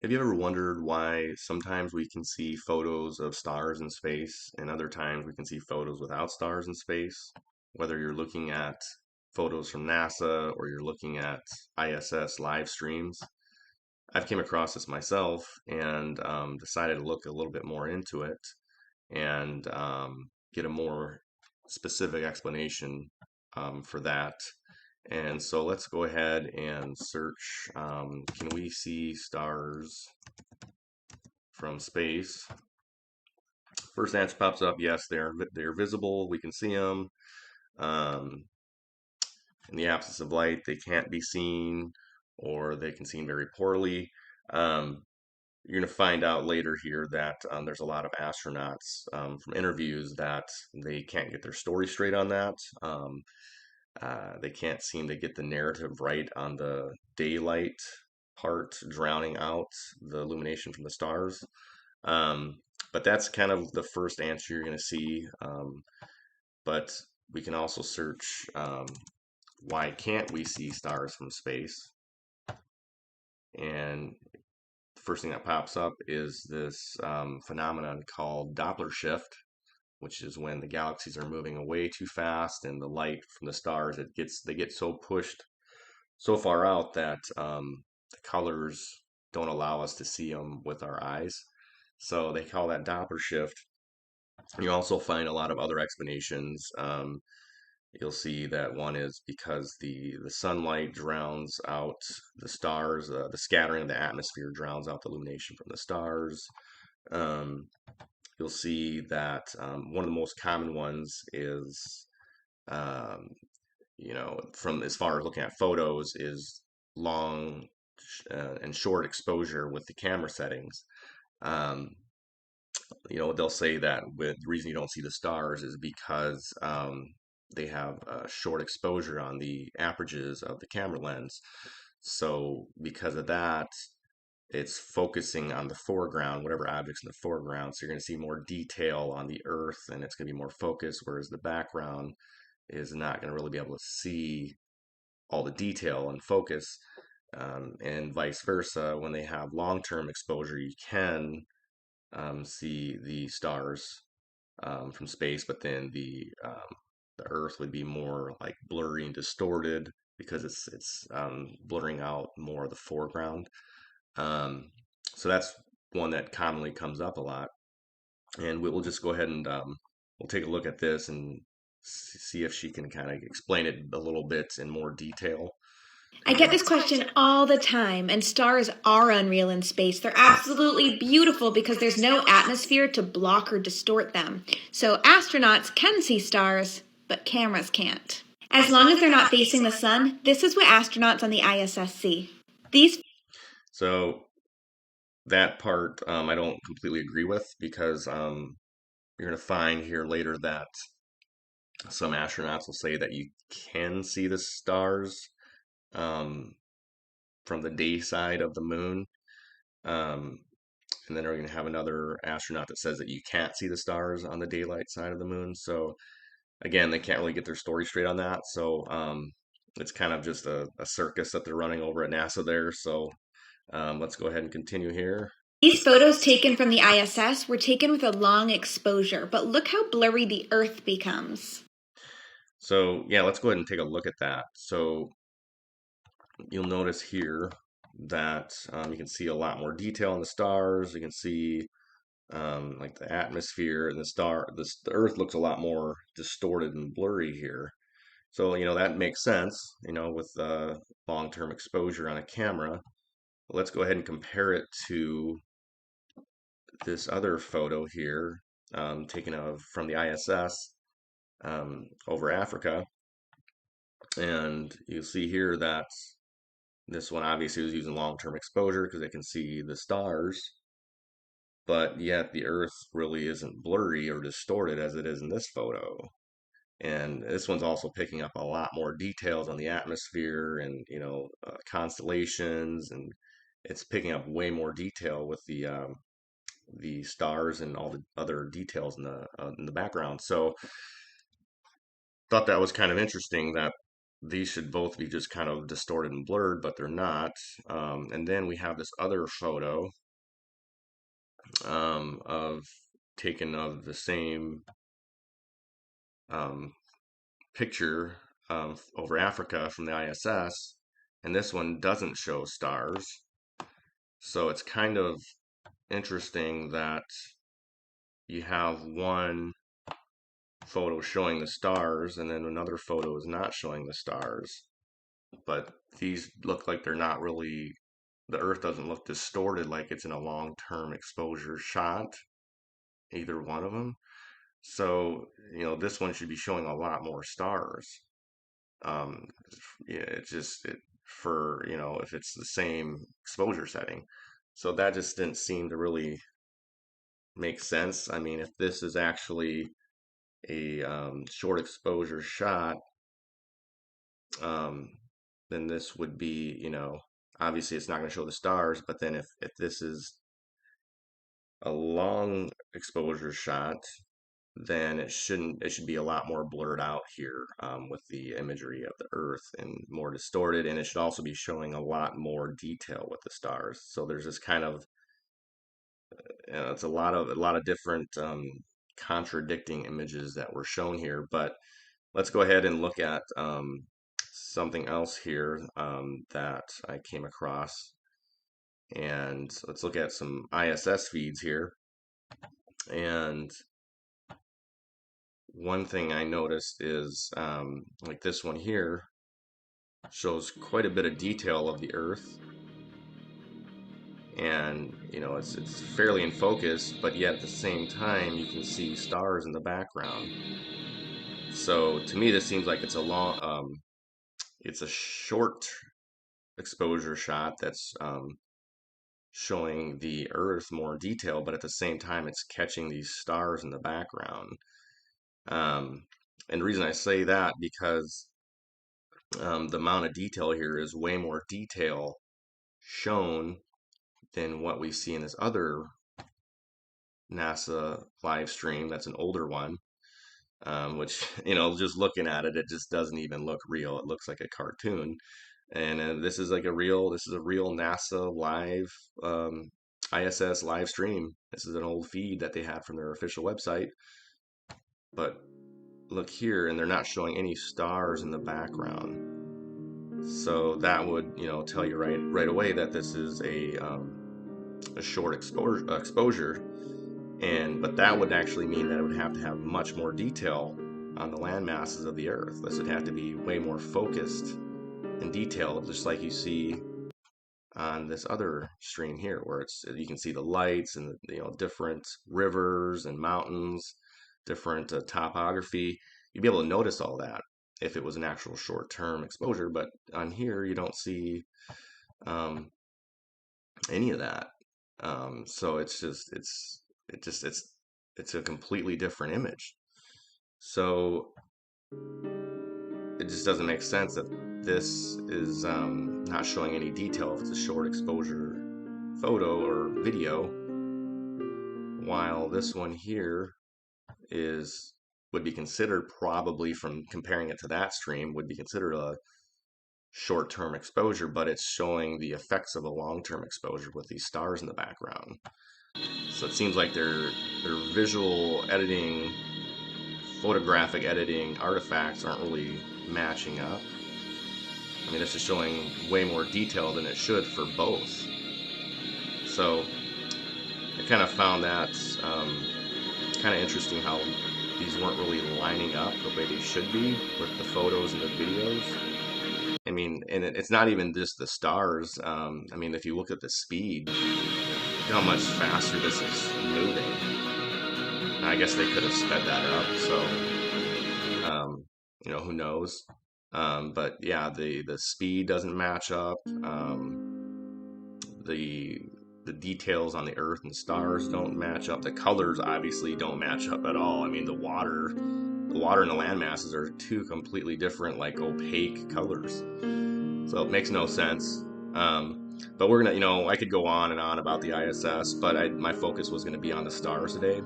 Have you ever wondered why sometimes we can see photos of stars in space and other times we can see photos without stars in space? Whether you're looking at photos from NASA or you're looking at ISS live streams. I've came across this myself and decided to look a little bit more into it and get a more specific explanation for that. And so let's go ahead and search, can we see stars from space? First answer pops up, yes, they're visible. We can see them. Um, in the absence of light, they can't be seen, or they can seen very poorly. Um, you're going to find out later here that there's a lot of astronauts from interviews that they can't get their story straight on that. They can't seem to get the narrative right on the daylight part, drowning out the illumination from the stars. Um, but that's kind of the first answer you're going to see. But we can also search why can't we see stars from space? And the first thing that pops up is this phenomenon called Doppler shift, which is when the galaxies are moving away too fast and the light from the stars they get so pushed so far out that the colors don't allow us to see them with our eyes. So they call that Doppler shift. You also find a lot of other explanations. You'll see that one is because the sunlight drowns out the stars, the scattering of the atmosphere drowns out the illumination from the stars. Um, you'll see that one of the most common ones is, um, from as far as looking at photos, is long and short exposure with the camera settings. Um, they'll say that the reason you don't see the stars is because they have a short exposure on the apertures of the camera lens. So because of that, it's focusing on the foreground, whatever object's in the foreground. So you're going to see more detail on the Earth, and it's going to be more focused, whereas the background is not going to really be able to see all the detail and focus. And vice versa, when they have long-term exposure, you can see the stars from space, but then the Earth would be more like blurry and distorted because it's blurring out more of the foreground. Um, so that's one that commonly comes up a lot, and we'll just go ahead and we'll take a look at this and see if she can kind of explain it a little bit in more detail. I get this question all the time, and stars are unreal in space. They're absolutely beautiful because there's no atmosphere to block or distort them. So astronauts can see stars, but cameras can't. As long as they're not facing the sun, this is what astronauts on the ISS see. These So that part I don't completely agree with because you're going to find here later that some astronauts will say that you can see the stars um, from the day side of the moon. Um, and then we're going to have another astronaut that says that you can't see the stars on the daylight side of the moon. So again, they can't really get their story straight on that. So it's kind of just a circus that they're running over at NASA there. So let's go ahead and continue here. these photos taken from the ISS were taken with a long exposure, but look how blurry the Earth becomes. So yeah, let's go ahead and take a look at that. So you'll notice here that you can see a lot more detail in the stars. You can see like the atmosphere and the Earth looks a lot more distorted and blurry here. So, that makes sense, with long-term exposure on a camera. Let's go ahead and compare it to this other photo here, taken from the ISS over Africa. And you'll see here that this one obviously was using long-term exposure because they can see the stars, but yet the Earth really isn't blurry or distorted as it is in this photo. And this one's also picking up a lot more details on the atmosphere and constellations, and it's picking up way more detail with the stars and all the other details in the background. So thought that was kind of interesting that these should both be just kind of distorted and blurred, but they're not. And then we have this other photo of taken of the same um, picture over Africa from the ISS, and this one doesn't show stars. So it's kind of interesting that you have one photo showing the stars and then another photo is not showing the stars. But these look like they're not really, the Earth doesn't look distorted like it's in a long-term exposure shot, either one of them. So, this one should be showing a lot more stars. Um, yeah, it's just for, if it's the same exposure setting. So that just didn't seem to really make sense. I mean, if this is actually a short exposure shot, um, then this would be, obviously it's not going to show the stars, but then if this is a long exposure shot, then it should be a lot more blurred out here with the imagery of the Earth and more distorted, and it should also be showing a lot more detail with the stars. So there's this kind of it's a lot of different contradicting images that were shown here. But let's go ahead and look at something else here that I came across, and let's look at some ISS feeds here. And one thing I noticed is like this one here shows quite a bit of detail of the Earth, and it's fairly in focus, but yet at the same time you can see stars in the background. So to me, this seems like it's a short exposure shot that's showing the Earth more detail, but at the same time it's catching these stars in the background. Um, and the reason I say that because the amount of detail here is way more detail shown than what we see in this other NASA live stream. That's an older one, which, just looking at it, it just doesn't even look real. It looks like a cartoon. And this is a real NASA live ISS live stream. This is an old feed that they had from their official website. But look here, and they're not showing any stars in the background. So that would, tell you right away that this is a short exposure, but that would actually mean that it would have to have much more detail on the land masses of the Earth. This would have to be way more focused and detailed, just like you see on this other stream here, where you can see the lights and different rivers and mountains, different topography. You'd be able to notice all that if it was an actual short-term exposure, but on here you don't see um, any of that. So it's a completely different image. So it just doesn't make sense that this is not showing any detail if it's a short exposure photo or video, while this one here is would be considered, probably from comparing it to that stream, would be considered a short-term exposure, but it's showing the effects of a long-term exposure with these stars in the background. So it seems like their visual editing, photographic editing artifacts aren't really matching up. I mean, this is showing way more detail than it should for both. So I kind of found that kind of interesting how these weren't really lining up the way they should be with the photos and the videos. I mean, and it's not even just the stars. I mean, if you look at the speed, look how much faster this is moving. I guess they could have sped that up, so who knows? But yeah, the speed doesn't match up. The the details on the Earth and stars don't match up. The colors obviously don't match up at all. I mean, the water and the land masses are two completely different, like opaque colors. So it makes no sense. But we're gonna, I could go on and on about the ISS, but my focus was gonna be on the stars today.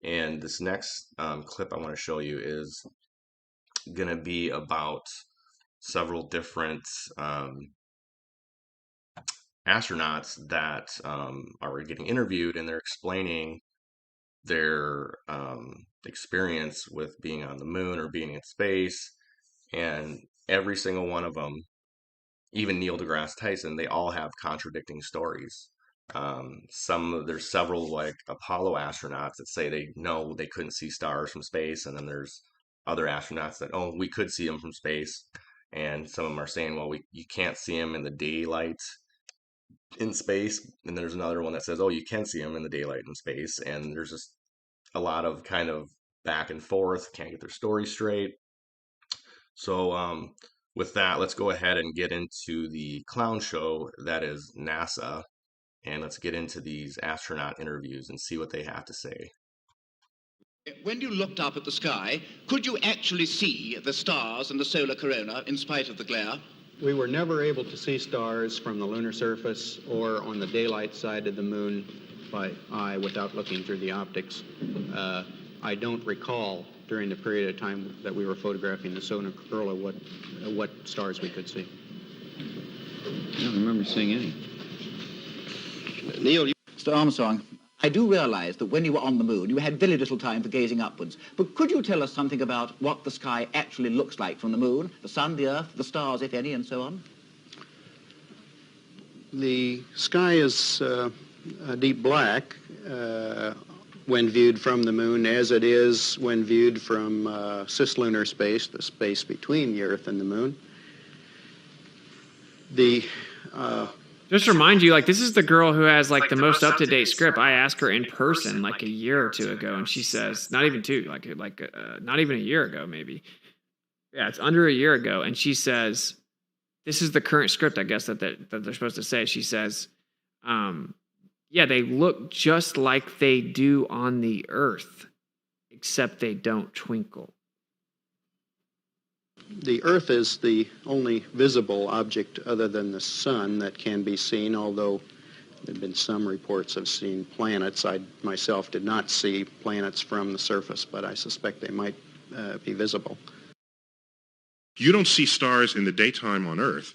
And this next clip I want to show you is gonna be about several different astronauts that are getting interviewed, and they're explaining their experience with being on the moon or being in space. And every single one of them, even Neil deGrasse Tyson, they all have contradicting stories. There's several like Apollo astronauts that say they know they couldn't see stars from space, and then there's other astronauts that, oh, we could see them from space, and some of them are saying, well, you can't see them in the daylight in space, and there's another one that says, oh, you can see them in the daylight in space, and there's just a lot of kind of back and forth, can't get their story straight. So, with that, let's go ahead and get into the clown show that is NASA, and let's get into these astronaut interviews and see what they have to say. When you looked up at the sky, could you actually see the stars and the solar corona in spite of the glare? We were never able to see stars from the lunar surface or on the daylight side of the moon by eye without looking through the optics. I don't recall during the period of time that we were photographing the solar corona what stars we could see. I don't remember seeing any. Neil, Mr. Armstrong, I do realize that when you were on the moon, you had very little time for gazing upwards. But could you tell us something about what the sky actually looks like from the moon, the sun, the earth, the stars, if any, and so on? The sky is a deep black when viewed from the moon, as it is when viewed from cislunar space, the space between the Earth and the moon. Just to remind you, like, this is the girl who has like the most up-to-date script. I asked her in person like a year or two ago, and she says not even two, not even a year ago, maybe. Yeah, it's under a year ago, and she says this is the current script, I guess that they're supposed to say. She says, yeah, they look just like they do on the Earth, except they don't twinkle. The Earth is the only visible object other than the sun that can be seen, although there have been some reports of seeing planets. I myself did not see planets from the surface, but I suspect they might be visible. You don't see stars in the daytime on Earth,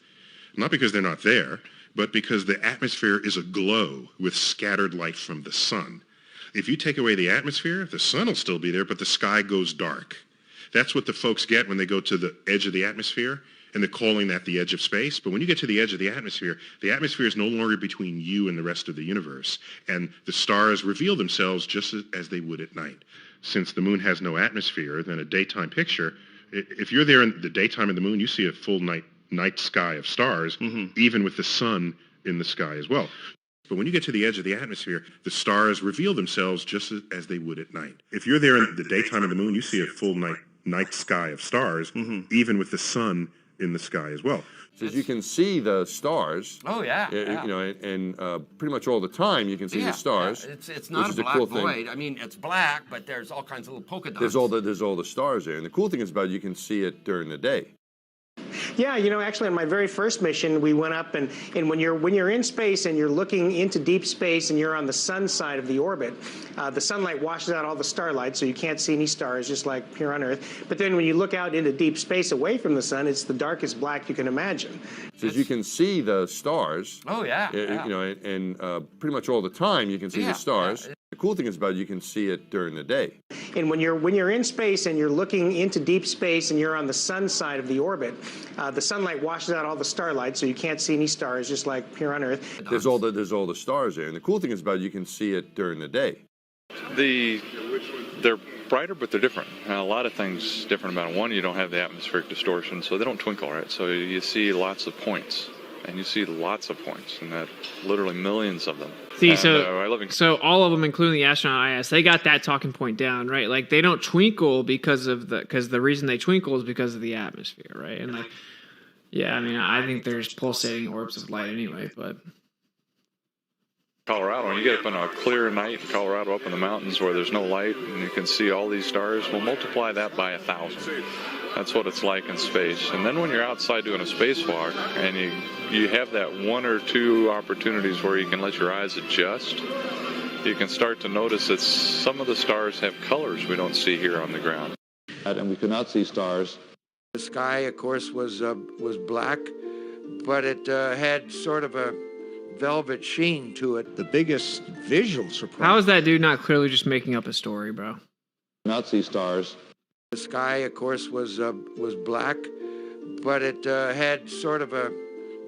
not because they're not there, but because the atmosphere is aglow with scattered light from the sun. If you take away the atmosphere, the sun will still be there, but the sky goes dark. That's what the folks get when they go to the edge of the atmosphere, and they're calling that the edge of space. But when you get to the edge of the atmosphere is no longer between you and the rest of the universe, and the stars reveal themselves just as they would at night. Since the moon has no atmosphere, then a daytime picture, if you're there in the daytime of the moon, you see a full night sky of stars, even with the sun in the sky as well. But when you get to the edge of the atmosphere, the stars reveal themselves just as they would at night. If you're there in the daytime of the moon, you see a full night sky of stars, even with the sun in the sky as well. So you can see the stars. Oh yeah, You know, and pretty much all the time you can see the stars. Yeah. It's not a black void. I mean, it's black, but there's all kinds of little polka dots. There's all the stars there, and the cool thing is about it, you can see it during the day. Yeah, you know, actually on my very first mission, we went up and when you're in space and you're looking into deep space and you're on the sun side of the orbit, the sunlight washes out all the starlight, so you can't see any stars, just like here on Earth. But then when you look out into deep space away from the sun, it's the darkest black you can imagine. So you can see the stars. Oh yeah. You know, and pretty much all the time you can see the stars. Yeah. The cool thing is about it, you can see it during the day. And when you're in space and you're looking into deep space and you're on the sun side of the orbit, the sunlight washes out all the starlight, so you can't see any stars, just like here on Earth. There's all the stars there, and the cool thing is about it, you can see it during the day. They're brighter, but they're different. And a lot of things different about them. One, you don't have the atmospheric distortion, so they don't twinkle, right? So you see lots of points. And you see lots of points, and that literally millions of them. See, so all of them, including the astronaut IS, they got that talking point down, right? Like they don't twinkle because the reason they twinkle is because of the atmosphere, right? And like, yeah, I mean, I think there's pulsating orbs of light anyway, but Colorado, when you get up on a clear night in Colorado, up in the mountains where there's no light, and you can see all these stars, we'll multiply that by 1,000. That's what it's like in space. And then when you're outside doing a spacewalk, and you have that one or two opportunities where you can let your eyes adjust, you can start to notice that some of the stars have colors we don't see here on the ground. And we could not see stars The sky, of course, was black, but it had sort of a velvet sheen to it. The biggest visual surprise. How is that dude not clearly just making up a story, bro? Not see stars. The sky, of course, was black, but it had sort of a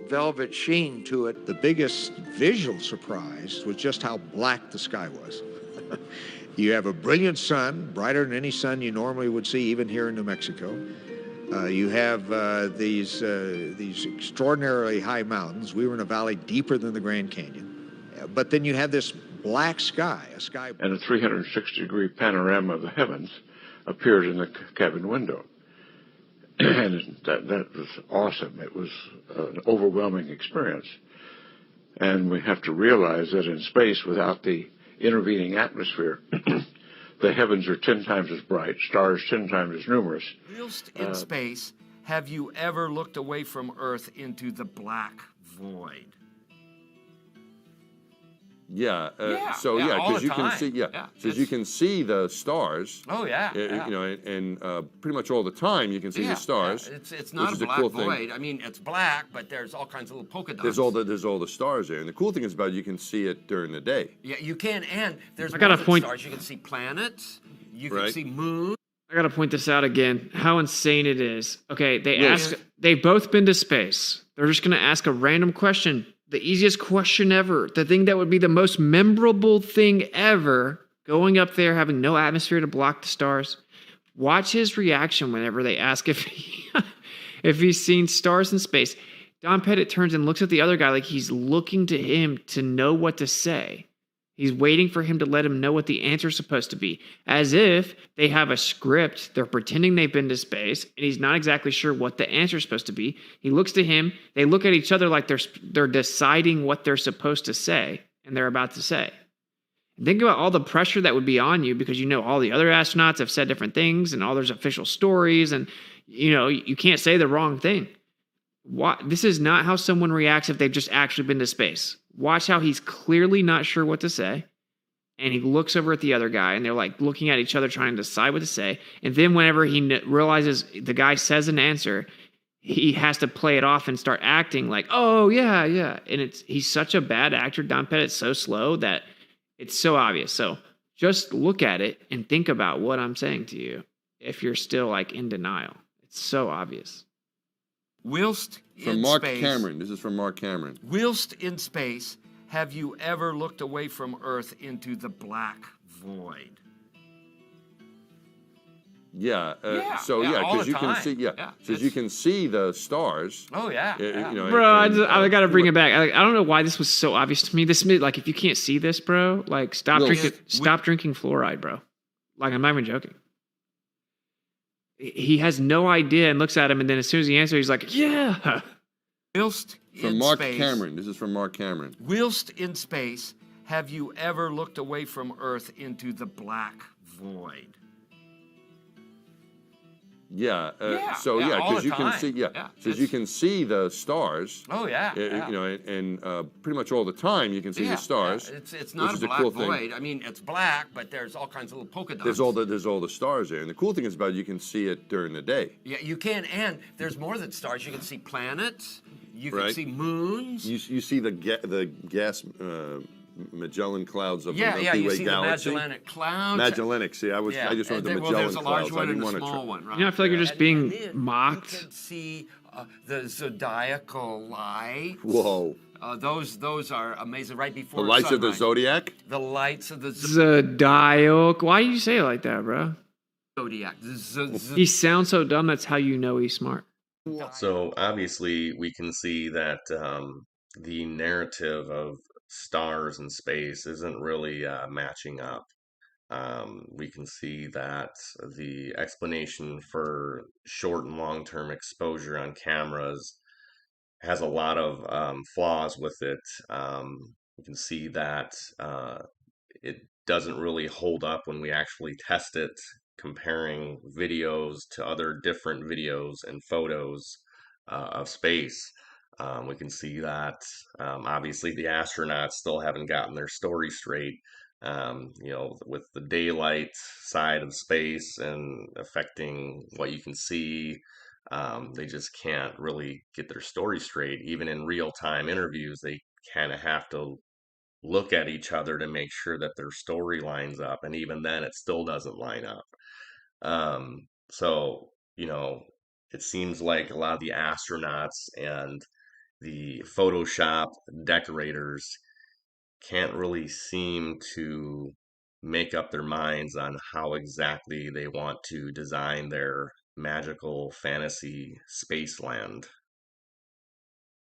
velvet sheen to it. The biggest visual surprise was just how black the sky was. You have a brilliant sun, brighter than any sun you normally would see, even here in New Mexico. You have these extraordinarily high mountains. We were in a valley deeper than the Grand Canyon. But then you have this black sky, a sky... And a 360-degree panorama of the heavens appeared in the cabin window. And that was awesome. It was an overwhelming experience. And we have to realize that in space, without the intervening atmosphere, the heavens are 10 times as bright, stars 10 times as numerous. Whilst in space, have you ever looked away from Earth into the black void? Yeah. All because the you can time. see, because you can see the stars. Oh yeah. You know, and pretty much all the time you can see the stars. Yeah. It's not which a is black cool void. thing. I mean, it's black, but there's all kinds of little polka dots. There's all the stars there, and the cool thing is about it, you can see it during the day. Yeah, you can, and there's I got a more than point. stars. You can see planets. You can Right. see moons. I gotta point this out again. How insane it is. Okay, they've both been to space. They're just gonna ask a random question, the easiest question ever, the thing that would be the most memorable thing ever, going up there, having no atmosphere to block the stars. Watch his reaction whenever they ask if he's seen stars in space. Don Pettit turns and looks at the other guy like he's looking to him to know what to say. He's waiting for him to let him know what the answer's supposed to be. As if they have a script, they're pretending they've been to space, and he's not exactly sure what the answer's supposed to be. He looks to him, they look at each other like they're deciding what they're supposed to say, and they're about to say. And think about all the pressure that would be on you because you know all the other astronauts have said different things, and all there's official stories, and you can't say the wrong thing. This is not how someone reacts if they've just actually been to space. Watch how he's clearly not sure what to say. And he looks over at the other guy, and they're like looking at each other, trying to decide what to say. And then whenever he realizes the guy says an answer, he has to play it off and start acting like, oh, yeah, yeah. And he's such a bad actor. Don Pettit's so slow that it's so obvious. So just look at it and think about what I'm saying to you if you're still like in denial. It's so obvious. Whilst From in Mark space, Cameron. This is from Mark Cameron. Whilst in space, have you ever looked away from Earth into the black void? Yeah. all because the you can time. see. Because you can see the stars. Oh yeah. Bro, I gotta bring it back. I don't know why this was so obvious to me. Like, if you can't see this, bro, like stop drinking fluoride, bro. Like, I'm not even joking. He has no idea and looks at him, and then as soon as he answers, he's like, yeah. Whilst From in Mark space, Cameron. This is from Mark Cameron. Whilst in space, have you ever looked away from Earth into the black void? Yeah. all because the you can time. see. Because you can see the stars. Oh yeah. And pretty much all the time you can see the stars. It's not which a is a black cool thing. void. I mean, it's black, but there's all kinds of little polka dots. There's all the stars there, and the cool thing is about it, you can see it during the day. Yeah, you can, and there's more than stars. You can see planets. You can Right. see moons. You see the gas Magellan clouds of the Milky you Way see galaxy. the Magellanic Clouds. Magellanic. See, I just wanted the Magellan there's a large clouds. I one didn't and a want to small one, right? I feel like you're just being then mocked. You can see the zodiacal lights. Whoa. Those are amazing. Right before The lights of the sunrise. zodiac. The lights of the Zodiac. Why do you say it like that, bro? zodiac. He sounds so dumb. That's how you know he's smart. So obviously, we can see that the narrative of stars in space isn't really matching up. We can see that the explanation for short and long-term exposure on cameras has a lot of flaws with it. We can see that it doesn't really hold up when we actually test it, comparing videos to other different videos and photos of space. We can see that obviously the astronauts still haven't gotten their story straight, with the daylight side of space and affecting what you can see They just can't really get their story straight. Even in real time interviews, they kind of have to look at each other to make sure that their story lines up. And even then, it still doesn't line up. So, it seems like a lot of the astronauts and the Photoshop decorators can't really seem to make up their minds on how exactly they want to design their magical fantasy space land.